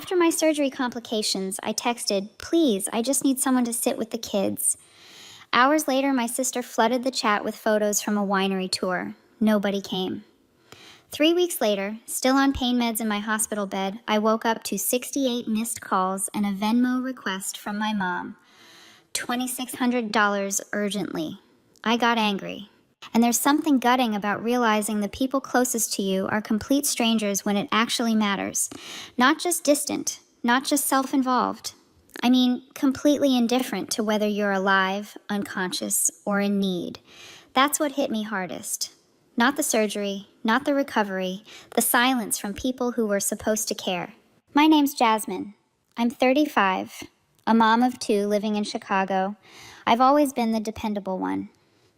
After my surgery complications, I texted, "Please, I just need someone to sit with the kids." Hours later, my sister flooded the chat with photos from a winery tour. Nobody came. 3 weeks later, still on pain meds in my hospital bed, I woke up to 68 missed calls and a Venmo request from my mom. $2,600 urgently. I got angry. And there's something gutting about realizing the people closest to you are complete strangers when it actually matters. Not just distant, not just self-involved. I mean, completely indifferent to whether you're alive, unconscious, or in need. That's what hit me hardest. Not the surgery, not the recovery, the silence from people who were supposed to care. My name's Jasmine. I'm 35, a mom of 2 living in Chicago. I've always been the dependable one.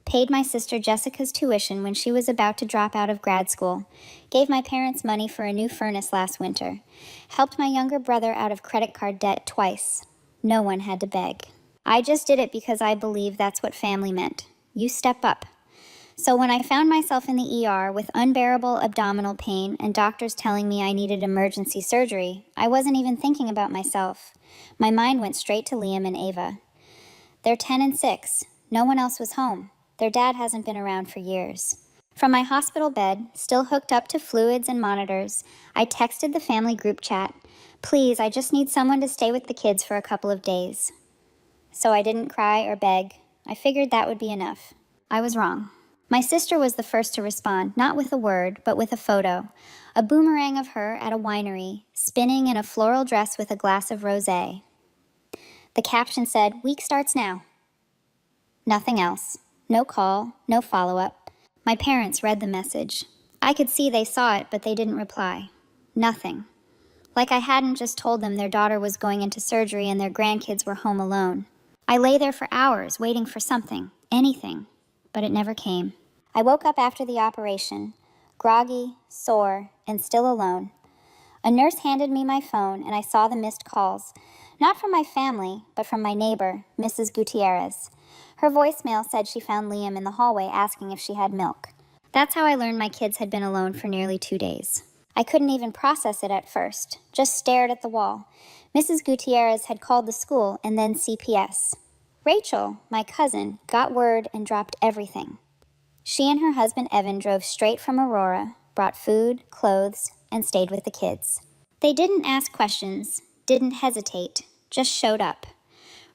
Paid my sister Jessica's tuition when she was about to drop out of grad school, gave my parents money for a new furnace last winter, helped my younger brother out of credit card debt twice. No one had to beg. I just did it because I believe that's what family meant. You step up. So when I found myself in the ER with unbearable abdominal pain and doctors telling me I needed emergency surgery, I wasn't even thinking about myself. My mind went straight to Liam and Ava. They're 10 and 6. No one else was home. Their dad hasn't been around for years. From my hospital bed, still hooked up to fluids and monitors, I texted the family group chat, "Please, I just need someone to stay with the kids for a couple of days." So I didn't cry or beg. I figured that would be enough. I was wrong. My sister was the first to respond, not with a word, but with a photo. A boomerang of her at a winery, spinning in a floral dress with a glass of rosé. The caption said, "Week starts now." Nothing else. No call, no follow-up. My parents read the message. I could see they saw it, but they didn't reply. Nothing. Like I hadn't just told them their daughter was going into surgery and their grandkids were home alone. I lay there for hours, waiting for something, anything, but it never came. I woke up after the operation, groggy, sore, and still alone. A nurse handed me my phone, and I saw the missed calls, not from my family, but from my neighbor, Mrs. Gutierrez. Her voicemail said she found Liam in the hallway asking if she had milk. That's how I learned my kids had been alone for nearly 2 days. I couldn't even process it at first, just stared at the wall. Mrs. Gutierrez had called the school and then CPS. Rachel, my cousin, got word and dropped everything. She and her husband Evan drove straight from Aurora, brought food, clothes, and stayed with the kids. They didn't ask questions, didn't hesitate, just showed up.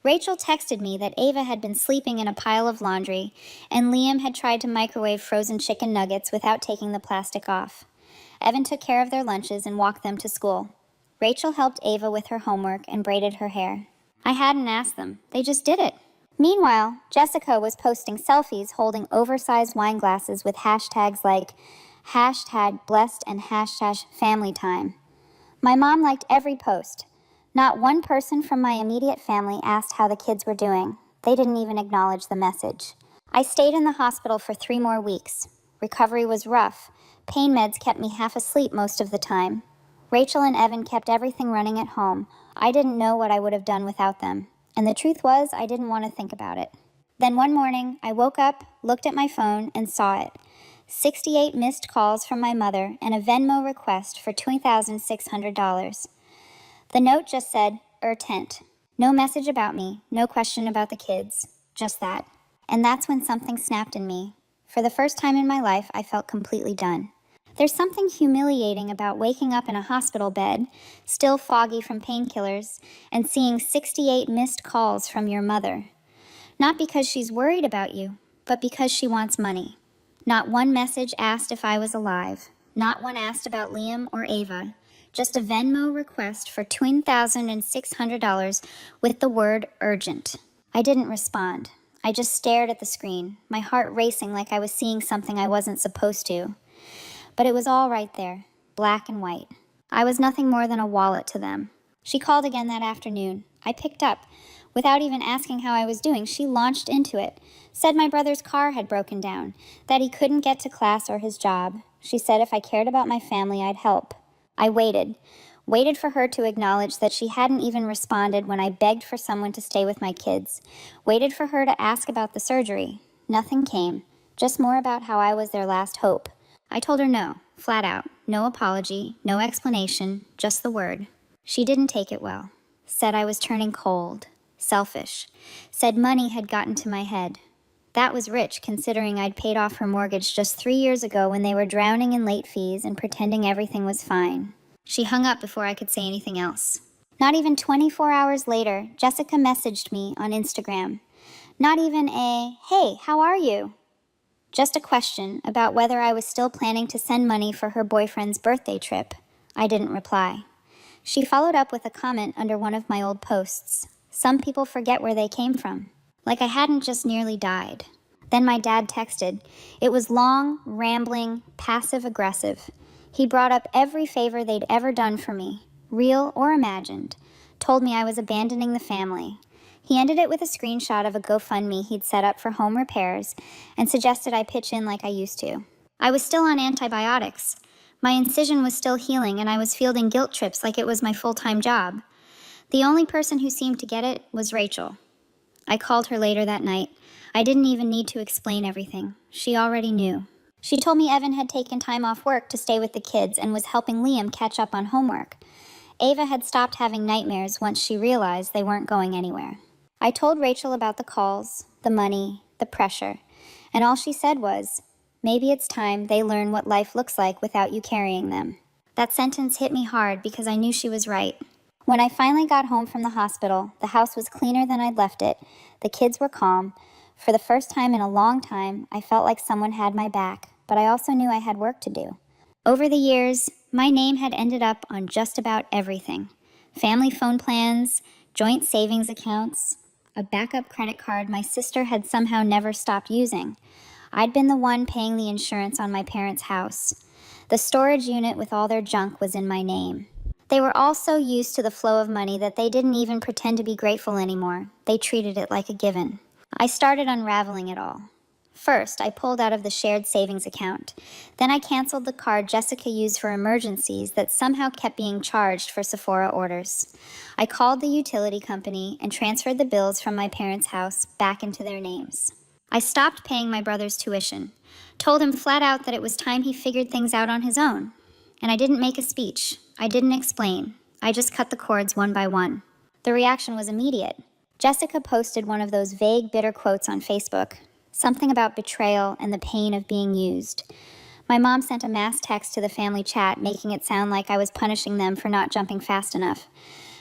Rachel texted me that Ava had been sleeping in a pile of laundry, and Liam had tried to microwave frozen chicken nuggets without taking the plastic off. Evan took care of their lunches and walked them to school. Rachel helped Ava with her homework and braided her hair. I hadn't asked them. They just did it. Meanwhile, Jessica was posting selfies holding oversized wine glasses with hashtags like #blessed and #familytime. My mom liked every post. Not one person from my immediate family asked how the kids were doing. They didn't even acknowledge the message. I stayed in the hospital for 3 more weeks. Recovery was rough. Pain meds kept me half asleep most of the time. Rachel and Evan kept everything running at home. I didn't know what I would have done without them. And the truth was, I didn't want to think about it. Then one morning, I woke up, looked at my phone, and saw it. 68 missed calls from my mother and a Venmo request for $2,600. The note just said, "Urgent." No message about me, no question about the kids, just that. And that's when something snapped in me. For the first time in my life, I felt completely done. There's something humiliating about waking up in a hospital bed, still foggy from painkillers, and seeing 68 missed calls from your mother. Not because she's worried about you, but because she wants money. Not one message asked if I was alive. Not one asked about Liam or Ava. Just a Venmo request for $2,600 with the word urgent. I didn't respond. I just stared at the screen, my heart racing like I was seeing something I wasn't supposed to. But it was all right there, black and white. I was nothing more than a wallet to them. She called again that afternoon. I picked up. Without even asking how I was doing, she launched into it. Said my brother's car had broken down, that he couldn't get to class or his job. She said if I cared about my family, I'd help. I waited for her to acknowledge that she hadn't even responded when I begged for someone to stay with my kids. Waited for her to ask about the surgery. Nothing came, just more about how I was their last hope. I told her no, flat out. No apology, no explanation, just the word. She didn't take it well. Said I was turning cold, selfish. Said money had gotten to my head. That was rich, considering I'd paid off her mortgage just 3 years ago when they were drowning in late fees and pretending everything was fine. She hung up before I could say anything else. Not even 24 hours later, Jessica messaged me on Instagram. Not even a, "Hey, how are you?" Just a question about whether I was still planning to send money for her boyfriend's birthday trip. I didn't reply. She followed up with a comment under one of my old posts. Some people forget where they came from. Like I hadn't just nearly died. Then my dad texted. It was long, rambling, passive-aggressive. He brought up every favor they'd ever done for me, real or imagined. Told me I was abandoning the family. He ended it with a screenshot of a GoFundMe he'd set up for home repairs and suggested I pitch in like I used to. I was still on antibiotics. My incision was still healing and I was fielding guilt trips like it was my full-time job. The only person who seemed to get it was Rachel. I called her later that night. I didn't even need to explain everything. She already knew. She told me Evan had taken time off work to stay with the kids and was helping Liam catch up on homework. Ava had stopped having nightmares once she realized they weren't going anywhere. I told Rachel about the calls, the money, the pressure, and all she said was, "Maybe it's time they learn what life looks like without you carrying them." That sentence hit me hard because I knew she was right. When I finally got home from the hospital, the house was cleaner than I'd left it. The kids were calm. For the first time in a long time, I felt like someone had my back, but I also knew I had work to do. Over the years, my name had ended up on just about everything. Family phone plans, joint savings accounts, a backup credit card my sister had somehow never stopped using. I'd been the one paying the insurance on my parents' house. The storage unit with all their junk was in my name. They were all so used to the flow of money that they didn't even pretend to be grateful anymore. They treated it like a given. I started unraveling it all. First, I pulled out of the shared savings account. Then I canceled the card Jessica used for emergencies that somehow kept being charged for Sephora orders. I called the utility company and transferred the bills from my parents' house back into their names. I stopped paying my brother's tuition, told him flat out that it was time he figured things out on his own. And I didn't make a speech. I didn't explain. I just cut the cords one by one. The reaction was immediate. Jessica posted one of those vague, bitter quotes on Facebook. Something about betrayal and the pain of being used. My mom sent a mass text to the family chat, making it sound like I was punishing them for not jumping fast enough.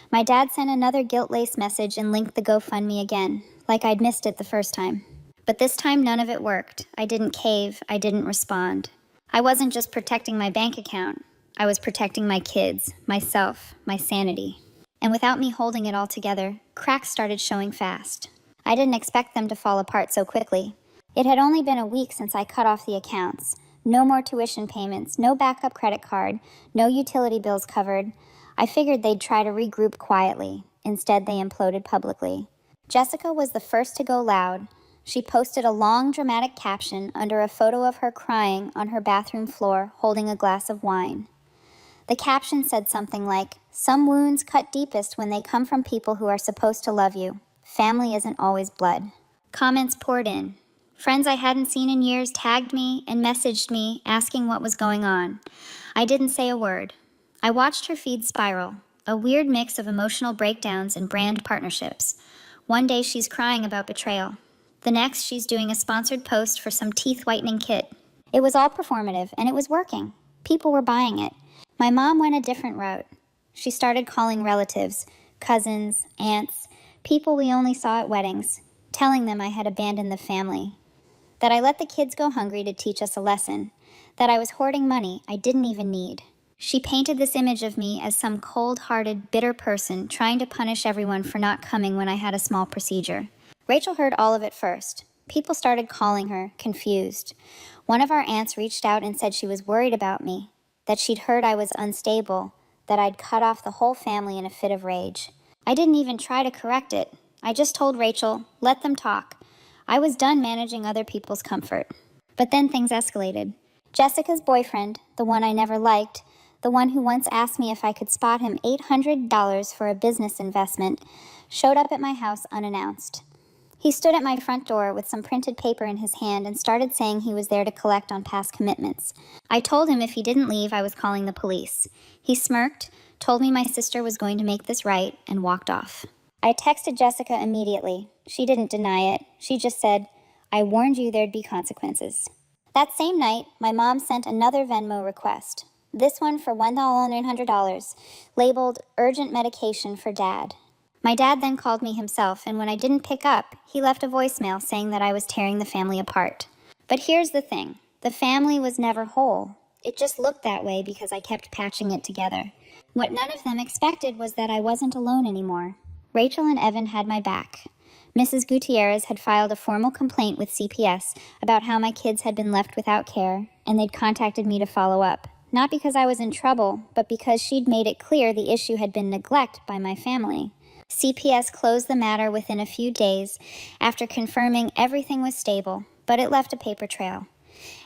My dad sent another guilt-laced message and linked the GoFundMe again, like I'd missed it the first time. But this time none of it worked. I didn't cave. I didn't respond. I wasn't just protecting my bank account. I was protecting my kids, myself, my sanity. And without me holding it all together, cracks started showing fast. I didn't expect them to fall apart so quickly. It had only been a week since I cut off the accounts. No more tuition payments, no backup credit card, no utility bills covered. I figured they'd try to regroup quietly. Instead, they imploded publicly. Jessica was the first to go loud. She posted a long, dramatic caption under a photo of her crying on her bathroom floor holding a glass of wine. The caption said something like, "Some wounds cut deepest when they come from people who are supposed to love you. Family isn't always blood." Comments poured in. Friends I hadn't seen in years tagged me and messaged me asking what was going on. I didn't say a word. I watched her feed spiral, a weird mix of emotional breakdowns and brand partnerships. One day she's crying about betrayal. The next she's doing a sponsored post for some teeth whitening kit. It was all performative and it was working. People were buying it. My mom went a different route. She started calling relatives, cousins, aunts, people we only saw at weddings, telling them I had abandoned the family. That I let the kids go hungry to teach us a lesson. That I was hoarding money I didn't even need. She painted this image of me as some cold-hearted, bitter person trying to punish everyone for not coming when I had a small procedure. Rachel heard all of it first. People started calling her, confused. One of our aunts reached out and said she was worried about me, that she'd heard I was unstable, that I'd cut off the whole family in a fit of rage. I didn't even try to correct it. I just told Rachel, let them talk. I was done managing other people's comfort. But then things escalated. Jessica's boyfriend, the one I never liked, the one who once asked me if I could spot him $800 for a business investment, showed up at my house unannounced. He stood at my front door with some printed paper in his hand and started saying he was there to collect on past commitments. I told him if he didn't leave, I was calling the police. He smirked, told me my sister was going to make this right, and walked off. I texted Jessica immediately. She didn't deny it. She just said, "I warned you there'd be consequences." That same night, my mom sent another Venmo request, this one for $1,900, labeled urgent medication for Dad. My dad then called me himself, and when I didn't pick up, he left a voicemail saying that I was tearing the family apart. But here's the thing. The family was never whole. It just looked that way because I kept patching it together. What none of them expected was that I wasn't alone anymore. Rachel and Evan had my back. Mrs. Gutierrez had filed a formal complaint with CPS about how my kids had been left without care, and they'd contacted me to follow up. Not because I was in trouble, but because she'd made it clear the issue had been neglect by my family. CPS closed the matter within a few days after confirming everything was stable, but it left a paper trail.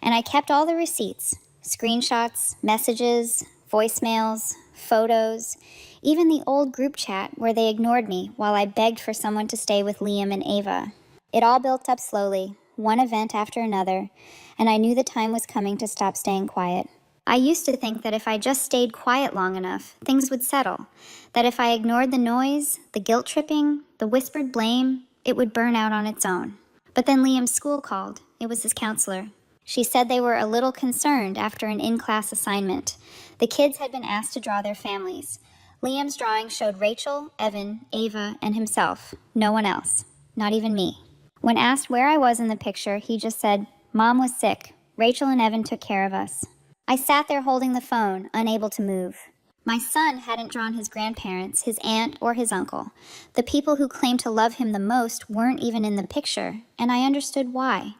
And I kept all the receipts, screenshots, messages, voicemails, photos, even the old group chat where they ignored me while I begged for someone to stay with Liam and Ava. It all built up slowly, one event after another, and I knew the time was coming to stop staying quiet. I used to think that if I just stayed quiet long enough, things would settle. That if I ignored the noise, the guilt-tripping, the whispered blame, it would burn out on its own. But then Liam's school called. It was his counselor. She said they were a little concerned after an in-class assignment. The kids had been asked to draw their families. Liam's drawing showed Rachel, Evan, Ava, and himself. No one else. Not even me. When asked where I was in the picture, he just said, "Mom was sick. Rachel and Evan took care of us." I sat there holding the phone, unable to move. My son hadn't drawn his grandparents, his aunt, or his uncle. The people who claimed to love him the most weren't even in the picture, and I understood why.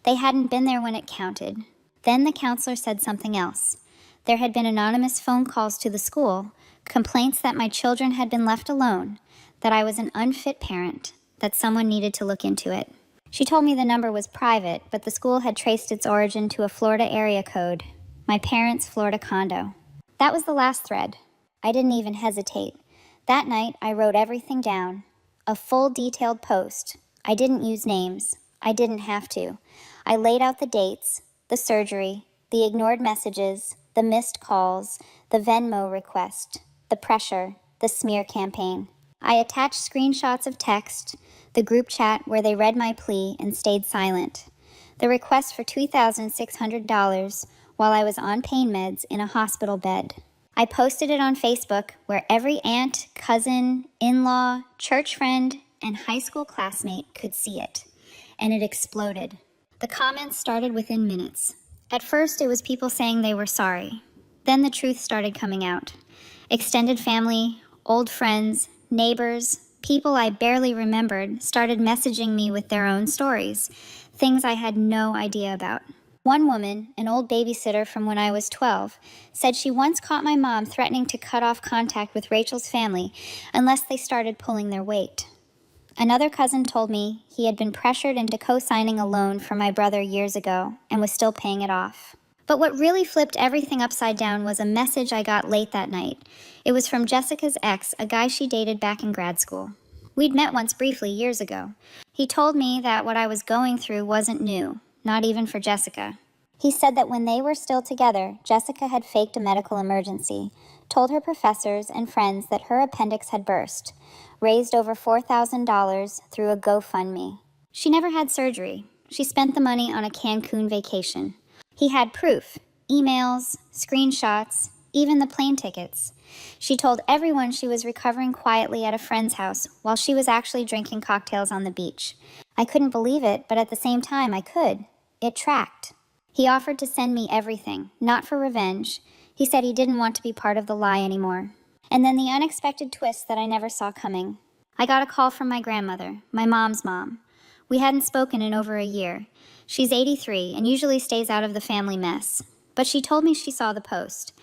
They hadn't been there when it counted. Then the counselor said something else. There had been anonymous phone calls to the school, complaints that my children had been left alone, that I was an unfit parent, that someone needed to look into it. She told me the number was private, but the school had traced its origin to a Florida area code. My parents' Florida condo. That was the last thread. I didn't even hesitate. That night, I wrote everything down. A full detailed post. I didn't use names. I didn't have to. I laid out the dates, the surgery, the ignored messages, the missed calls, the Venmo request, the pressure, the smear campaign. I attached screenshots of text, the group chat where they read my plea and stayed silent, the request for $2,600 while I was on pain meds in a hospital bed. I posted it on Facebook where every aunt, cousin, in-law, church friend, and high school classmate could see it. And it exploded. The comments started within minutes. At first, it was people saying they were sorry. Then the truth started coming out. Extended family, old friends, neighbors, people I barely remembered started messaging me with their own stories, things I had no idea about. One woman, an old babysitter from when I was 12, said she once caught my mom threatening to cut off contact with Rachel's family unless they started pulling their weight. Another cousin told me he had been pressured into co-signing a loan for my brother years ago and was still paying it off. But what really flipped everything upside down was a message I got late that night. It was from Jessica's ex, a guy she dated back in grad school. We'd met once briefly years ago. He told me that what I was going through wasn't new, not even for Jessica. He said that when they were still together, Jessica had faked a medical emergency, told her professors and friends that her appendix had burst, raised over $4,000 through a GoFundMe. She never had surgery. She spent the money on a Cancun vacation. He had proof, emails, screenshots, even the plane tickets. She told everyone she was recovering quietly at a friend's house while she was actually drinking cocktails on the beach. I couldn't believe it, but at the same time I could. It tracked. He offered to send me everything, not for revenge. He said he didn't want to be part of the lie anymore. And then the unexpected twist that I never saw coming. I got a call from my grandmother, my mom's mom. We hadn't spoken in over a year. She's 83 and usually stays out of the family mess. But she told me she saw the post.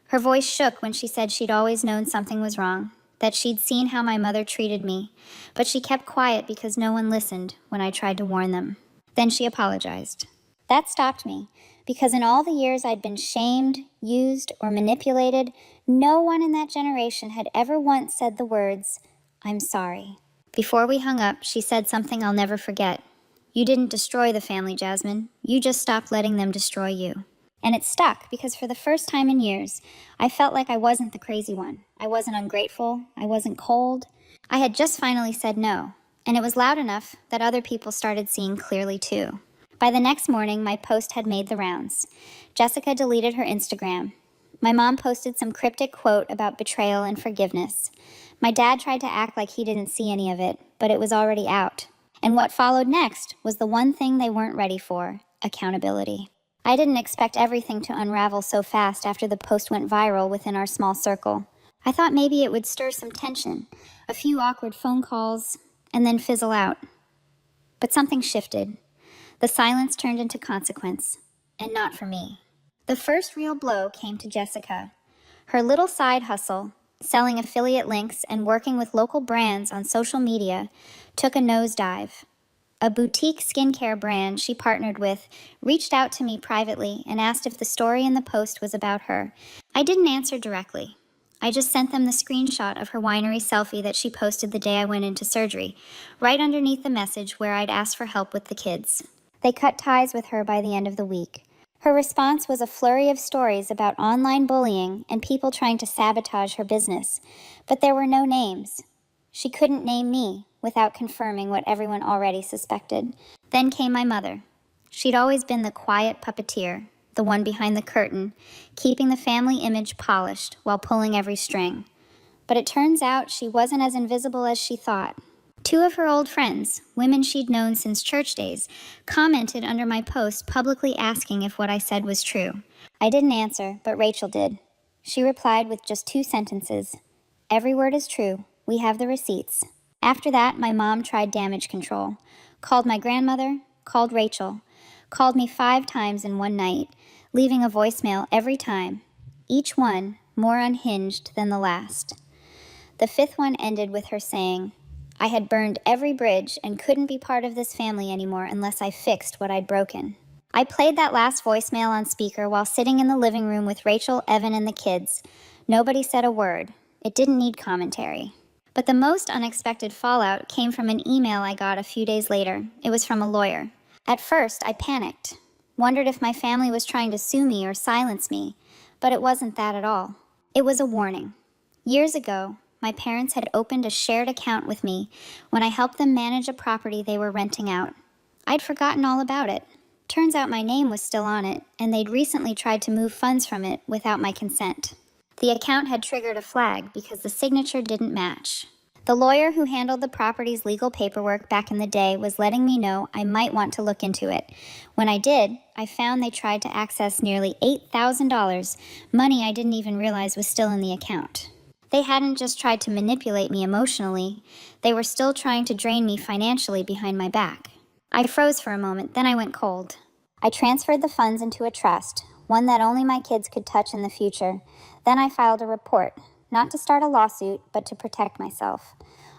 Her voice shook when she said she'd always known something was wrong, that she'd seen how my mother treated me, but she kept quiet because no one listened when I tried to warn them. Then she apologized. That stopped me, because in all the years I'd been shamed, used, or manipulated, no one in that generation had ever once said the words, "I'm sorry." Before we hung up, she said something I'll never forget. "You didn't destroy the family, Jasmine. You just stopped letting them destroy you." And it stuck because for the first time in years, I felt like I wasn't the crazy one. I wasn't ungrateful. I wasn't cold. I had just finally said no, and it was loud enough that other people started seeing clearly too. By the next morning, my post had made the rounds. Jessica deleted her Instagram. My mom posted some cryptic quote about betrayal and forgiveness. My dad tried to act like he didn't see any of it, but it was already out. And what followed next was the one thing they weren't ready for: accountability. I didn't expect everything to unravel so fast after the post went viral within our small circle. I thought maybe it would stir some tension, a few awkward phone calls, and then fizzle out. But something shifted. The silence turned into consequence, and not for me. The first real blow came to Jessica. Her little side hustle, selling affiliate links and working with local brands on social media, took a nosedive. A boutique skincare brand she partnered with reached out to me privately and asked if the story in the post was about her. I didn't answer directly. I just sent them the screenshot of her winery selfie that she posted the day I went into surgery, right underneath the message where I'd asked for help with the kids. They cut ties with her by the end of the week. Her response was a flurry of stories about online bullying and people trying to sabotage her business, but there were no names. She couldn't name me without confirming what everyone already suspected. Then came my mother. She'd always been the quiet puppeteer, the one behind the curtain, keeping the family image polished while pulling every string. But it turns out she wasn't as invisible as she thought. Two of her old friends, women she'd known since church days, commented under my post publicly asking if what I said was true. I didn't answer, but Rachel did. She replied with just 2 sentences. "Every word is true. We have the receipts." After that, my mom tried damage control. Called my grandmother, called Rachel, called me 5 times in one night, leaving a voicemail every time, each one more unhinged than the last. The 5th one ended with her saying, "I had burned every bridge and couldn't be part of this family anymore unless I fixed what I'd broken." I played that last voicemail on speaker while sitting in the living room with Rachel, Evan, and the kids. Nobody said a word. It didn't need commentary. But the most unexpected fallout came from an email I got a few days later. It was from a lawyer. At first, I panicked, wondered if my family was trying to sue me or silence me, but it wasn't that at all. It was a warning. Years ago, my parents had opened a shared account with me when I helped them manage a property they were renting out. I'd forgotten all about it. Turns out my name was still on it, and they'd recently tried to move funds from it without my consent. The account had triggered a flag because the signature didn't match. The lawyer who handled the property's legal paperwork back in the day was letting me know I might want to look into it. When I did, I found they tried to access nearly $8,000, money I didn't even realize was still in the account. They hadn't just tried to manipulate me emotionally, they were still trying to drain me financially behind my back. I froze for a moment, then I went cold. I transferred the funds into a trust, one that only my kids could touch in the future. Then I filed a report, not to start a lawsuit, but to protect myself.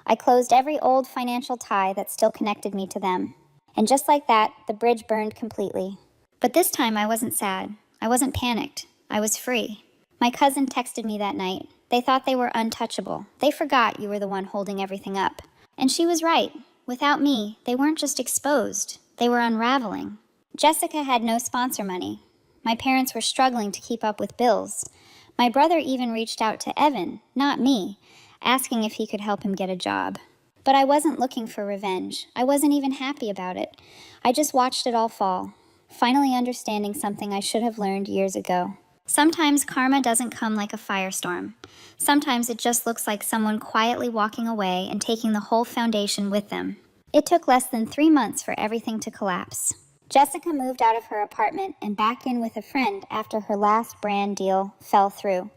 I closed every old financial tie that still connected me to them. And just like that, the bridge burned completely. But this time I wasn't sad. I wasn't panicked. I was free. My cousin texted me that night. They thought they were untouchable. They forgot you were the one holding everything up. And she was right. Without me, they weren't just exposed. They were unraveling. Jessica had no sponsor money. My parents were struggling to keep up with bills. My brother even reached out to Evan, not me, asking if he could help him get a job. But I wasn't looking for revenge. I wasn't even happy about it. I just watched it all fall, finally understanding something I should have learned years ago. Sometimes karma doesn't come like a firestorm. Sometimes it just looks like someone quietly walking away and taking the whole foundation with them. It took less than 3 months for everything to collapse. Jessica moved out of her apartment and back in with a friend after her last brand deal fell through.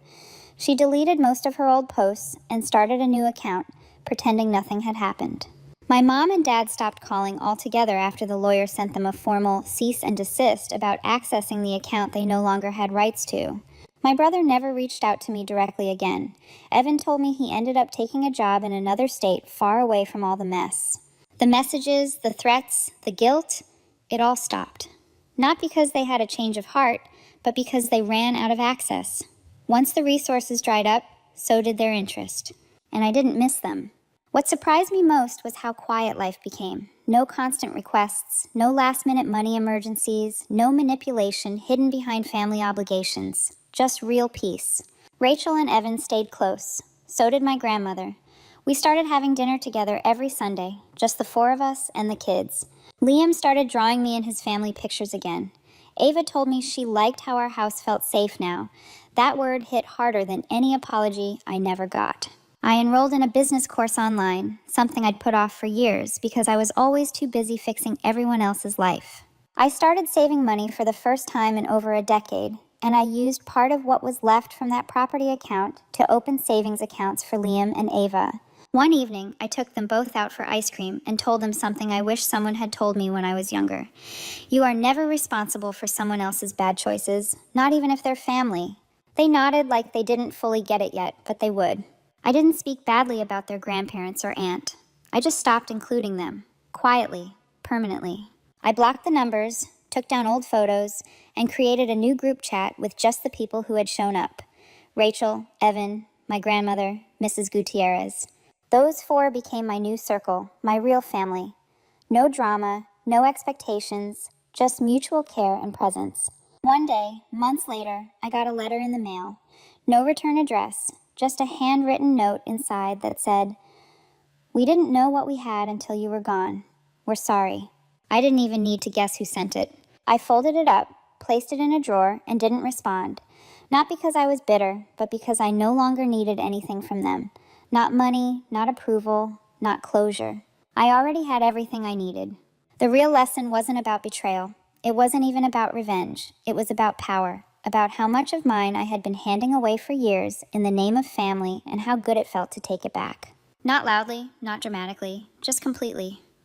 She deleted most of her old posts and started a new account, pretending nothing had happened. My mom and dad stopped calling altogether after the lawyer sent them a formal cease and desist about accessing the account they no longer had rights to. My brother never reached out to me directly again. Evan told me he ended up taking a job in another state far away from all the mess. The messages, the threats, the guilt, it all stopped. Not because they had a change of heart, but because they ran out of access. Once the resources dried up, so did their interest. And I didn't miss them. What surprised me most was how quiet life became. No constant requests, no last-minute money emergencies, no manipulation hidden behind family obligations. Just real peace. Rachel and Evan stayed close. So did my grandmother. We started having dinner together every Sunday, just the four of us and the kids. Liam started drawing me and his family pictures again. Ava told me she liked how our house felt safe now. That word hit harder than any apology I never got. I enrolled in a business course online, something I'd put off for years because I was always too busy fixing everyone else's life. I started saving money for the first time in over a decade, and I used part of what was left from that property account to open savings accounts for Liam and Ava. One evening, I took them both out for ice cream and told them something I wish someone had told me when I was younger. You are never responsible for someone else's bad choices, not even if they're family. They nodded like they didn't fully get it yet, but they would. I didn't speak badly about their grandparents or aunt. I just stopped including them, quietly, permanently. I blocked the numbers, took down old photos, and created a new group chat with just the people who had shown up. Rachel, Evan, my grandmother, Mrs. Gutierrez. Those four became my new circle, my real family. No drama, no expectations, just mutual care and presence. One day, months later, I got a letter in the mail. No return address, just a handwritten note inside that said, "We didn't know what we had until you were gone. We're sorry." I didn't even need to guess who sent it. I folded it up, placed it in a drawer, and didn't respond. Not because I was bitter, but because I no longer needed anything from them. Not money, not approval, not closure. I already had everything I needed. The real lesson wasn't about betrayal. It wasn't even about revenge. It was about power, about how much of mine I had been handing away for years in the name of family and how good it felt to take it back. Not loudly, not dramatically, just completely.